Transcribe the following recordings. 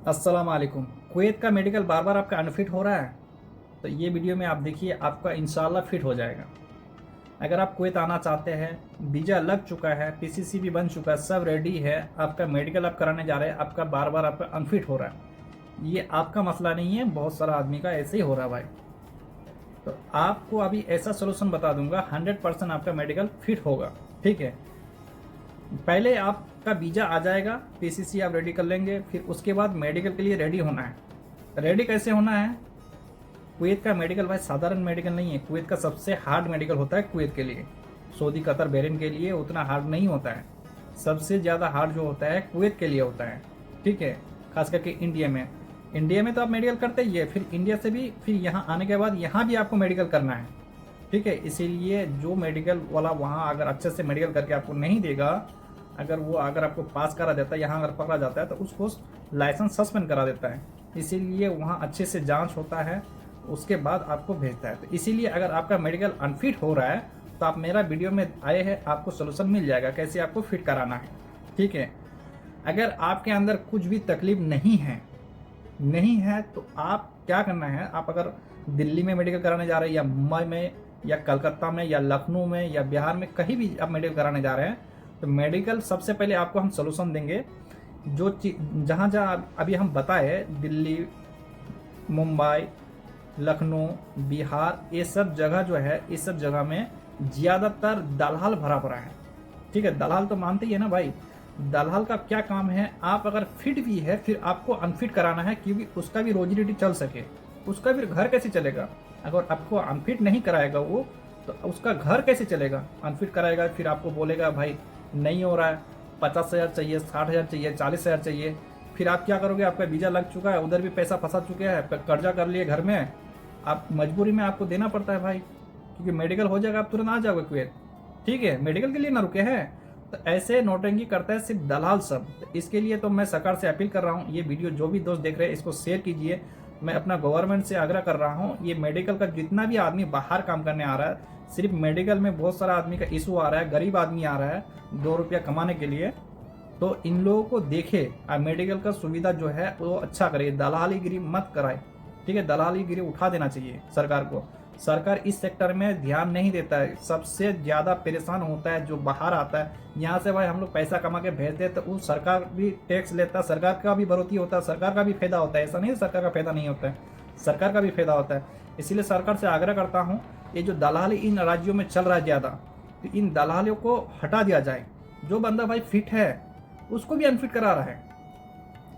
अस्सलाम वालेकुम। कुवैत का मेडिकल बार बार आपका अनफिट हो रहा है तो ये वीडियो में आप देखिए, आपका इंशाल्लाह फिट हो जाएगा। अगर आप कुवैत आना चाहते हैं, वीज़ा लग चुका है, पीसीसी भी बन चुका है, सब रेडी है, आपका मेडिकल आप कराने जा रहे हैं, आपका बार बार आपका अनफिट हो रहा है, ये आपका मसला नहीं है, बहुत सारा आदमी का ऐसे ही हो रहा है भाई। तो आपको अभी ऐसा सोल्यूशन बता दूंगा, 100% आपका मेडिकल फिट होगा। ठीक है, पहले आपका वीज़ा आ जाएगा, पीसीसी आप रेडी कर लेंगे, फिर उसके बाद मेडिकल के लिए रेडी होना है। रेडी कैसे होना है? कुवैत का मेडिकल भाई साधारण मेडिकल नहीं है, कुवैत का सबसे हार्ड मेडिकल होता है कुवैत के लिए। सऊदी, कतर, बहरीन के लिए उतना हार्ड नहीं होता है। सबसे ज़्यादा हार्ड जो होता है कुवैत के लिए होता है। ठीक है, खास करके इंडिया में तो आप मेडिकल करते ही है, फिर इंडिया से भी फिर यहाँ आने के बाद यहाँ भी आपको मेडिकल करना है। ठीक है, इसीलिए जो मेडिकल वाला वहाँ अगर अच्छे से मेडिकल करके आपको नहीं देगा, अगर आपको पास करा देता है, यहाँ अगर पकड़ा जाता है तो उसको लाइसेंस सस्पेंड करा देता है। इसीलिए वहाँ अच्छे से जांच होता है, उसके बाद आपको भेजता है। तो इसीलिए अगर आपका मेडिकल अनफिट हो रहा है तो आप मेरा वीडियो में आए हैं, आपको सोल्यूशन मिल जाएगा कैसे आपको फिट कराना है। ठीक है, अगर आपके अंदर कुछ भी तकलीफ नहीं है तो आप क्या करना है, आप अगर दिल्ली में मेडिकल कराने जा रहे हैं, या मुंबई में, या कलकत्ता में, या लखनऊ में, या बिहार में, कहीं भी आप मेडिकल कराने जा रहे हैं, तो मेडिकल सबसे पहले आपको हम सोल्यूशन देंगे। जो चीज जहाँ जहाँ अभी हम बताए, दिल्ली, मुंबई, लखनऊ, बिहार, ये सब जगह जो है, इस सब जगह में ज़्यादातर दलाल भरा पड़ा है। ठीक है, दलाल तो मानते ही है ना भाई। दलाल का क्या काम है, आप अगर फिट भी है फिर आपको अनफिट कराना है, क्योंकि उसका भी रोजी रोटी चल सके। उसका फिर घर कैसे चलेगा? अगर आपको अनफिट नहीं कराएगा वो, तो उसका घर कैसे चलेगा? अनफिट कराएगा, फिर आपको बोलेगा भाई नहीं हो रहा है, 50,000 चाहिए, 60,000 चाहिए, 40,000 चाहिए। फिर आप क्या करोगे? आपका वीज़ा लग चुका है, उधर भी पैसा फंसा चुके हैं, कर्जा कर लिए घर में, आप मजबूरी में आपको देना पड़ता है भाई, क्योंकि मेडिकल हो जाएगा, आप तुरंत आ जाओगे कुवैत। ठीक है, मेडिकल के लिए ना रुके हैं। तो ऐसे नोटंकी करता है सिर्फ दलाल सब। तो इसके लिए तो मैं सरकार से अपील कर रहा हूँ, ये वीडियो जो भी दोस्त देख रहे हैं इसको शेयर कीजिए। मैं अपना गवर्नमेंट से आग्रह कर रहा हूँ, ये मेडिकल का जितना भी आदमी बाहर काम करने आ रहा है, सिर्फ मेडिकल में बहुत सारा आदमी का इशू आ रहा है, गरीब आदमी आ रहा है 2 रुपया कमाने के लिए, तो इन लोगों को देखे और मेडिकल का सुविधा जो है वो अच्छा करे, दलालीगिरी मत कराए। ठीक है, दलालीगिरी उठा देना चाहिए सरकार को। सरकार इस सेक्टर में ध्यान नहीं देता है, सबसे ज़्यादा परेशान होता है जो बाहर आता है। यहाँ से भाई हम लोग पैसा कमा के भेजते हैं तो वो सरकार भी टैक्स लेता है, सरकार का भी बढ़ोतरी होता है, सरकार का भी फायदा होता है। ऐसा नहीं सरकार का फायदा नहीं होता है, सरकार का भी फायदा होता है। इसीलिए सरकार से आग्रह करता हूँ, ये जो दलाली इन राज्यों में चल रहा है ज़्यादा, तो इन दलालियों को हटा दिया जाए। जो बंदा भाई फिट है उसको भी अनफिट करा रहा है।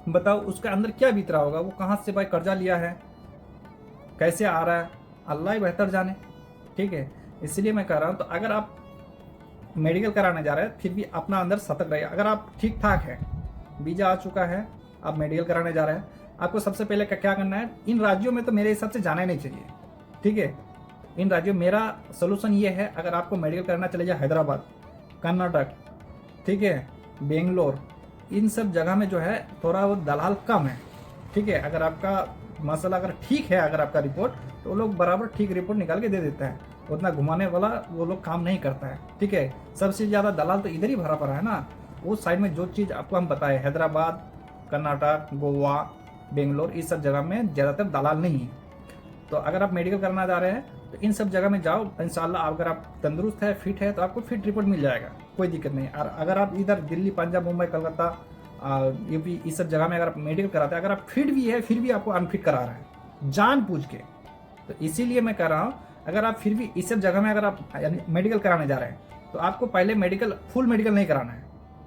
बताओ उसके अंदर क्या बीत रहा होगा, वो कहाँ से भाई कर्जा लिया है, कैसे आ रहा है, अल्लाह ही बेहतर जाने। ठीक है, इसलिए मैं कह रहा हूँ, तो अगर आप मेडिकल कराने जा रहे हैं फिर भी अपना अंदर सतर्क रहिए। अगर आप ठीक ठाक है, वीज़ा आ चुका है, आप मेडिकल कराने जा रहे हैं, आपको सबसे पहले क्या करना है, इन राज्यों में तो मेरे हिसाब से जाना ही नहीं चाहिए। ठीक है, इन राज्यों मेरा सोल्यूशन ये है, अगर आपको मेडिकल कराना चले जाए हैदराबाद, कर्नाटक, ठीक है, बेंगलोर, इन सब जगह में जो है थोड़ा वो दलाल कम है। ठीक है, अगर आपका मसला अगर ठीक है, अगर आपका रिपोर्ट, तो वो लोग बराबर ठीक रिपोर्ट निकाल के दे देता है, उतना घुमाने वाला वो लोग काम नहीं करता है। ठीक है, सबसे ज़्यादा दलाल तो इधर ही भरा पड़ा है ना, उस साइड में जो चीज़ आपको हम बताए, हैदराबाद, कर्नाटक, गोवा, बेंगलोर, इस सब जगह में ज़्यादातर दलाल नहीं है। तो अगर आप मेडिकल करना जा रहे हैं तो इन सब जगह में जाओ, इंशाल्लाह अगर आप तंदुरुस्त है, फिट है, तो आपको फिट रिपोर्ट मिल जाएगा, कोई दिक्कत नहीं। और अगर आप इधर दिल्ली, पंजाब, मुंबई, कलकत्ता, यूपी, इस सब जगह में अगर आप मेडिकल कराते हैं, अगर आप फिट भी है फिर भी आपको अनफिट करा रहा है जानबूझ के, तो इसीलिए मैं कह रहा हूँ, अगर आप फिर भी इस सब जगह में अगर आप मेडिकल कराने जा रहे हैं तो आपको पहले फुल मेडिकल नहीं कराना है।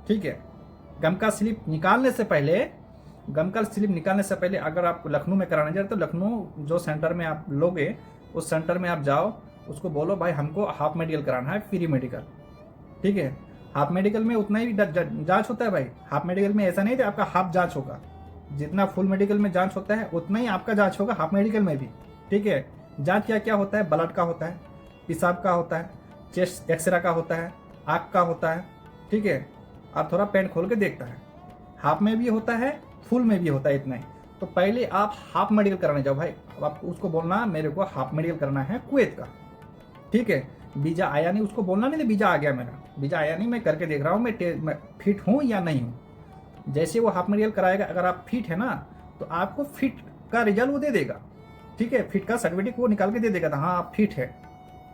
ठीक है, गम का स्लिप निकालने से पहले अगर आप लखनऊ में कराने जा रहे हैं, तो लखनऊ जो सेंटर में आप लोगे, उस सेंटर में आप जाओ, उसको बोलो भाई हमको हाफ मेडिकल कराना है, फ्री मेडिकल। ठीक है, हाफ मेडिकल में उतना ही जांच होता है भाई। हाफ मेडिकल में ऐसा नहीं है आपका हाफ जांच होगा, जितना फुल मेडिकल में जांच होता है उतना ही आपका जांच होगा हाफ मेडिकल में भी। ठीक है, जांच क्या क्या होता है, ब्लड का होता है, पेशाब का होता है, चेस्ट एक्सरे का होता है, आँख का होता है। ठीक है, और थोड़ा पेट खोल के देखता है, हाफ में भी होता है, फुल में भी होता है, इतना ही। तो पहले आप हाफ मेडिकल कराने जाओ भाई, अब आप उसको बोलना मेरे को हाफ मेडिकल करना है कुवैत का। ठीक है, वीज़ा आया नहीं, उसको बोलना नहीं वीज़ा आ गया, मेरा वीज़ा आया नहीं, मैं करके देख रहा हूँ मैं फिट हूँ या नहीं हूँ। जैसे वो हाफ मेडिकल कराएगा, अगर आप फिट है ना, तो आपको फिट का रिजल्ट वो दे देगा, ठीक है, फिट का सर्टिफिकेट वो निकाल के दे देगा, हाँ आप फिट है,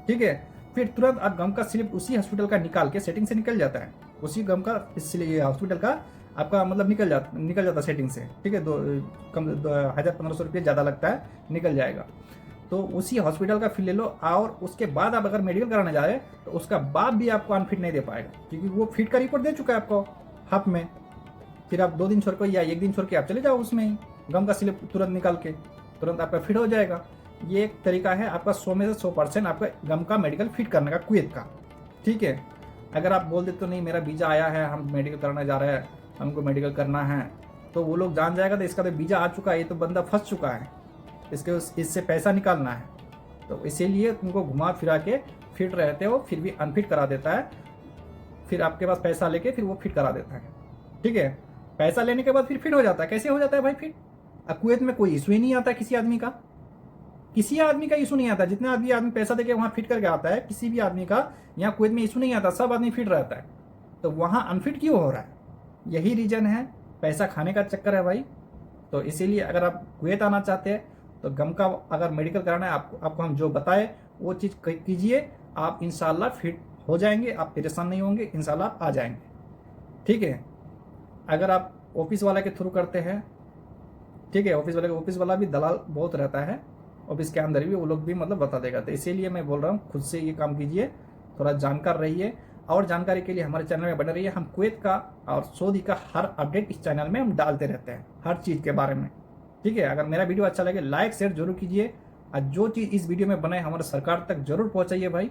ठीक है। फिर तुरंत आप गम का स्लिप उसी हॉस्पिटल का निकाल के सेटिंग से निकल जाता है, उसी गम का इसलिए हॉस्पिटल का आपका मतलब निकल जाता सेटिंग से, ठीक है। 1,000-1,500 रुपये ज़्यादा लगता है, निकल जाएगा। तो उसी हॉस्पिटल का फिर ले लो, और उसके बाद आप अगर मेडिकल कराने जा रहे हैं तो उसका बाद भी आपको अनफिट नहीं दे पाएगा, क्योंकि वो फिट का रिपोर्ट दे चुका है आपको हाथ में। फिर आप 2 दिन छोड़ के या 1 दिन छोड़ के आप चले जाओ उसमें ही, गम का स्लिप तुरंत निकाल के, तुरंत आपका फिट हो जाएगा। ये एक तरीका है आपका 100 में से 100% आपका गम का मेडिकल फिट करने का, कुवैत का, ठीक है। अगर आप बोल देते तो नहीं मेरा वीज़ा आया है, हम मेडिकल कराने जा रहे हैं, हमको मेडिकल करना है, तो वो लोग जान जाएगा तो इसका तो वीज़ा आ चुका है, ये तो बंदा फंस चुका है, इससे पैसा निकालना है। तो इसीलिए तुमको घुमा फिरा के फिट रहते हो फिर भी अनफिट करा देता है, फिर आपके पास पैसा लेके फिर वो फिट करा देता है, ठीक है। पैसा लेने के बाद फिर फिट हो जाता है। कैसे हो जाता है भाई फिट? अब कुवैत में कोई इशू ही नहीं आता किसी आदमी का, किसी आदमी का इशू नहीं आता। जितना आदमी पैसा देके वहाँ फिट करके आता है, किसी भी आदमी का यहाँ कुवैत में इशू नहीं आता, सब आदमी फिट रहता है। तो वहाँ अनफिट क्यों हो रहा है? यही रीज़न है, पैसा खाने का चक्कर है भाई। तो इसीलिए अगर आप कुवैत आना चाहते हैं तो गम का अगर मेडिकल कराना है आपको हम जो बताए वो चीज़ कीजिए, आप इंशाल्लाह फिट हो जाएंगे, आप परेशान नहीं होंगे, इंशाल्लाह आप आ जाएंगे, ठीक है। अगर आप ऑफिस वाला के थ्रू करते हैं, ठीक है, ऑफिस वाला भी दलाल बहुत रहता है ऑफिस के अंदर भी, वो लोग भी मतलब बता देगा। तो इसीलिए मैं बोल रहा हूँ खुद से ये काम कीजिए, थोड़ा जानकार रहिए, और जानकारी के लिए हमारे चैनल में बने रहिए। हम कुवैत का और सऊदी का हर अपडेट इस चैनल में हम डालते रहते हैं, हर चीज़ के बारे में, ठीक है। अगर मेरा वीडियो अच्छा लगे लाइक शेयर जरूर कीजिए, और जो चीज़ इस वीडियो में बनाए हमारे सरकार तक जरूर पहुँचाइए भाई।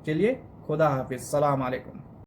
चलिए, खुदा हाफिज़, सलाम अलैकुम।